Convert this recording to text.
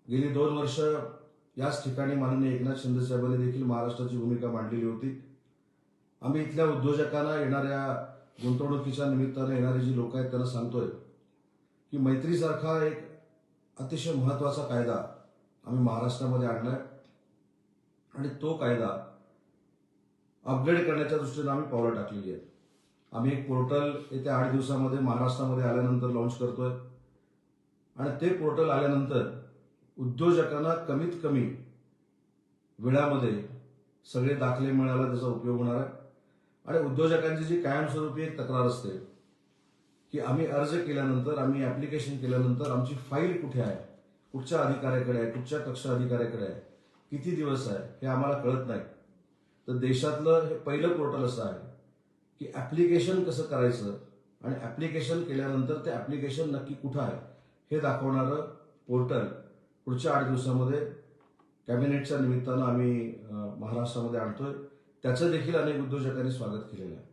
गेली 2 वर्ष याच ठिकाणी माननीय एकनाथ शिंदे साहेबांनी देखील महाराष्ट्राची भूमिका मांडलेली होती. आम्ही इथल्या उद्योजकांना येणाऱ्या गुंतवणुकीच्या निमित्तानं येणारी जी लोक आहेत त्यांना सांगतोय की मैत्रीसारखा एक अतिशय महत्वाचा कायदा आम्ही महाराष्ट्रामध्ये आणलाय आणि तो कायदा अपग्रेड करण्याच्या दृष्टीने आम्ही पावलं टाकलेली आहेत. आम्ही एक पोर्टल येत्या 8 दिवसामध्ये महाराष्ट्रामध्ये आल्यानंतर लॉन्च करतोय आणि ते पोर्टल आल्यानंतर उद्योजकांना कमीत कमी वेळामध्ये सगळे दाखले मिळायला त्याचा उपयोग होणार आहे. आणि उद्योजकांची जी कायमस्वरूपी एक तक्रार असते की आम्ही अर्ज केल्यानंतर, आम्ही ऍप्लिकेशन केल्यानंतर आमची फाईल कुठे आहे, कुठच्या अधिकाऱ्याकडे आहे, कुठच्या कक्षा अधिकाऱ्याकडे आहे, किती दिवस आहे, हे आम्हाला कळत नाही. तर देशातलं हे पहिलं पोर्टल असं आहे की ऍप्लिकेशन कसं करायचं आणि ऍप्लिकेशन केल्यानंतर ते ऍप्लिकेशन नक्की कुठं आहे हे दाखवणारं पोर्टल पुढच्या 8 दिवसामध्ये कॅबिनेटच्या निमित्तानं आम्ही महाराष्ट्रामध्ये आणतोय. त्याचं देखील अनेक उद्योजकांनी स्वागत केलेलं आहे.